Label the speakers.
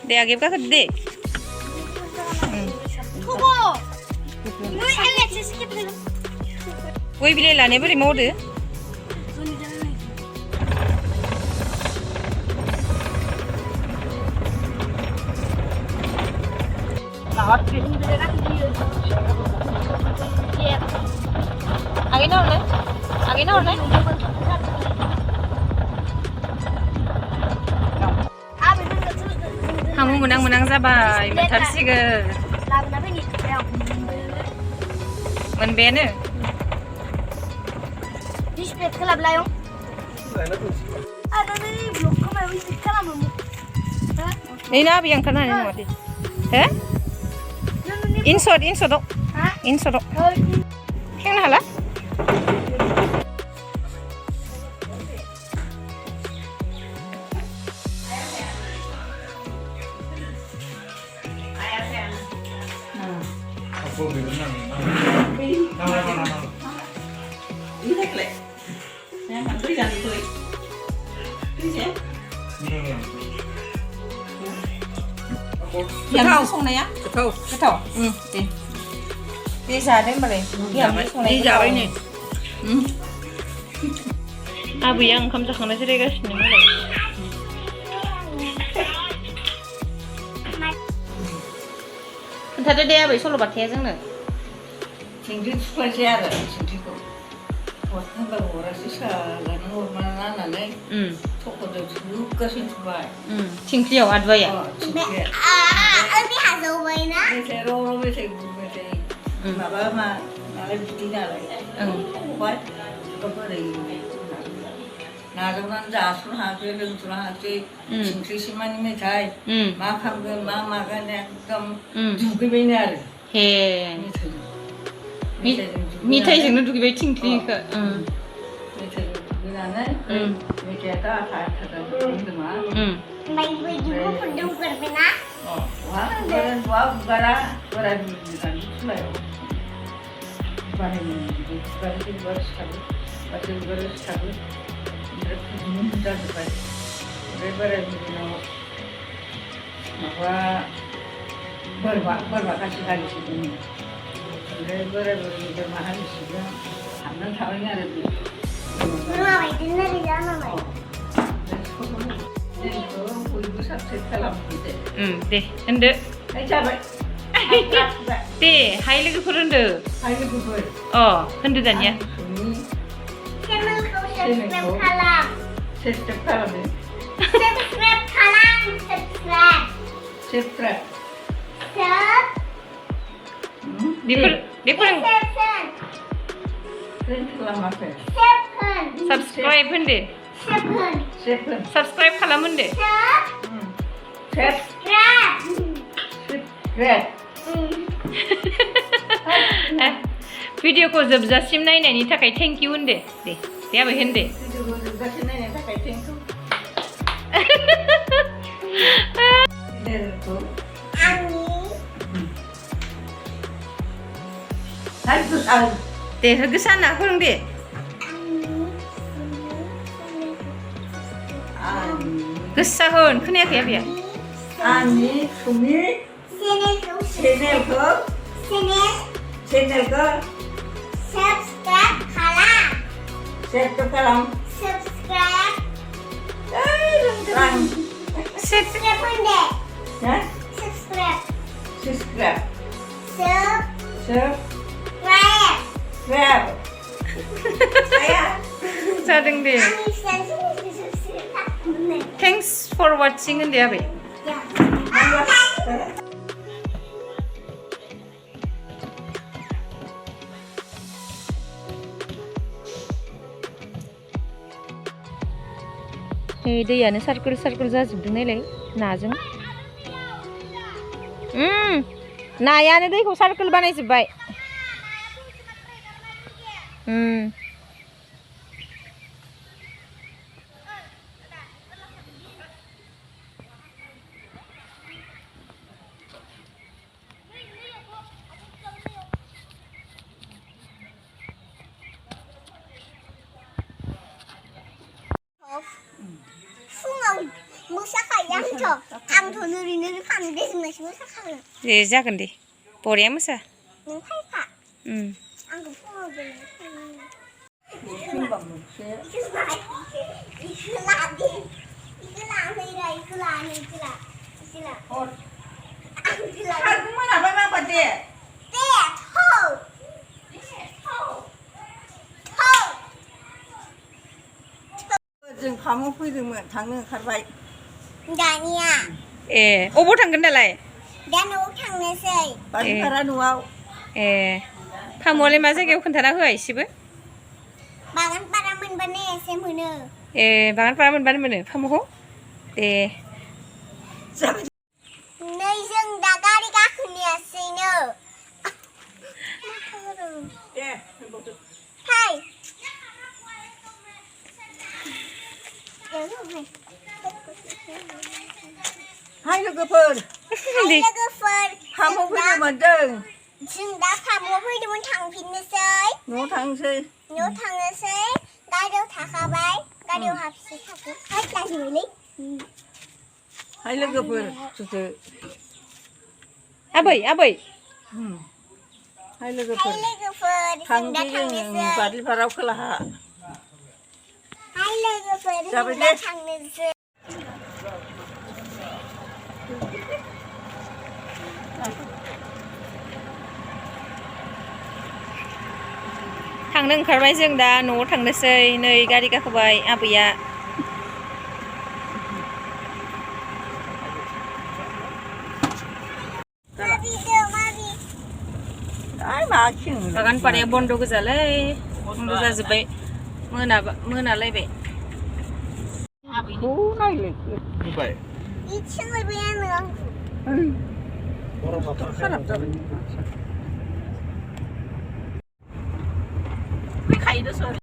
Speaker 1: Deh, agak kakak deh. Woi bilai lah, neberi mau deh. Agak naon deh. Kamu menang-menang zabai, mentarsiga. Menbene.
Speaker 2: Dispet kelab layong. Ada ni blok kamera wisi kalam mu.
Speaker 1: Ini apa yang kena ini mati? Eh? Insod dok. Insod dok. Kena lah. Yang sonnya ya? Betul. Di sana boleh. Di Jawa ini. Abu yang kamu cakap nasi regas ni boleh. Tadi dia abu solo batai aja nih.
Speaker 3: Tinggi super siapa? Tinggiku. Waktu baru orang sisa, lalu orang mana nih? Toko tu juga sih coba.
Speaker 1: Tinggi ya, ada ya.
Speaker 3: Tinggi.
Speaker 2: Ini hasil mana?
Speaker 3: Ini orang Bapa mah, malah tidak lagi. Buat apa lagi? Nazaran jasun hati, lentur hati, tinggi sih mana mencai. Makan ke, makan yang juga benar.
Speaker 1: Hei. Mitai jangan dulu kita tinggi ke.
Speaker 3: Mitai tak ada itu mah.
Speaker 2: Baik juga pendung berbena.
Speaker 3: Wah, bara bukan lah. Barang baru sekali. Mereka mudah dapat. Barang ini bahwa kasih kali sini. Barang mahal sih. Anak tahunya ada tu.
Speaker 2: Mama, ini dari mana mai?
Speaker 1: Deh, ende.
Speaker 3: Coba.
Speaker 1: Deh, hai lagi kurunda. Oh, ende dan ya.
Speaker 2: Channel kau subscribe kalam.
Speaker 3: Subscribe kalam.
Speaker 2: Subscribe kalam. Subscribe.
Speaker 3: Subscribe.
Speaker 1: Dia kurang. Subscribe ende. Subscribe kalam ende. Video ko jabjasim nainani takai thank you ende. Deh, dia apa ende?
Speaker 3: Video ko jabjasim nainani takai thank you.
Speaker 1: Deh, ke sana kurang deh. Kesahun, kenapa ya?
Speaker 3: Ani, Sumi, channel ko,
Speaker 2: Subscribe kalam.
Speaker 3: subscribe kalam.
Speaker 2: Subscribe.
Speaker 3: Rang,
Speaker 2: Subscribe ende.
Speaker 3: ya?
Speaker 2: Subscribe.
Speaker 3: Subscribe.
Speaker 2: Subscribe.
Speaker 3: Subscribe. Saya.
Speaker 1: Sadeng deh.
Speaker 2: Ani sensi subscribe.
Speaker 1: Thanks for watching ende apa?
Speaker 2: Ya.
Speaker 1: Hei, दैयानो circle जाजोबदों नायलाय नाजों नायानो दैखौ circle बानायजोब्बाय
Speaker 2: आंथ' ओरैनो फानदो होननायसो मोसाखागोन
Speaker 1: दे जागोन दे बरिया मोसा
Speaker 2: नों फायखा
Speaker 1: उम
Speaker 2: आंखौ फुङाव दोननो
Speaker 3: Kimba monkse.
Speaker 2: इखो लादो इखो लाहैरा इखो लानो इखो ला
Speaker 3: Hor.
Speaker 2: आंखो ला
Speaker 3: Aku mana apa apa deh?
Speaker 2: दे थौ
Speaker 3: जों फामु फैदोंमोन थांनो ओंखारबाय
Speaker 2: दानिया
Speaker 1: ए अबाव थांगोन दालाय
Speaker 2: दा न'आव थांनोसै
Speaker 3: बागानपारा न'आव
Speaker 1: ए फामुआलाय मा जायगायाव खोन्थाना होआ एसेबो
Speaker 2: बागानपारा मोनबानो एसे मोनो
Speaker 1: ए बागानपारा मोनबानो मोनो फामुखौ दे
Speaker 2: नै जों दा गारि गाखोनोसैनो
Speaker 3: दे
Speaker 2: फाय
Speaker 3: hai लोगोफोर
Speaker 2: लोगोफोर
Speaker 3: फामु फैनो मोनदों
Speaker 2: जों दा फामुआव फैदोंमोन थांफिननोसै
Speaker 3: न'आव थांसै
Speaker 2: न'आव थांनोसै गारियाव थाखाबाय गारियाव हाबसै थाखो हाय गाज्रिलै
Speaker 3: hai लोगोफोर सुथो
Speaker 1: आबै
Speaker 3: hai
Speaker 2: हाय
Speaker 3: लोगोफोर
Speaker 2: लोगोफोर जों दा
Speaker 3: थांसै जों
Speaker 2: थांनोसै
Speaker 3: बारिपारायाव खोलाहा
Speaker 2: हाय लोगोफोर जों
Speaker 3: जाबाय
Speaker 2: दा
Speaker 3: दे।
Speaker 2: थांनोसै
Speaker 1: थांनो ओंखारबाय जों दा न'आव थांनोसै नै गारि गाखोबाय आबैया
Speaker 2: माबि
Speaker 3: ai मा खिं
Speaker 1: बागानपाराया बन्द' गोजालै बन्द' जाजोब्बाय मोनालायबाय
Speaker 3: खौ नायलाय
Speaker 4: होबाय
Speaker 2: इथिं फैबाय आङो
Speaker 3: खाराब जाबाय फैखायो दस'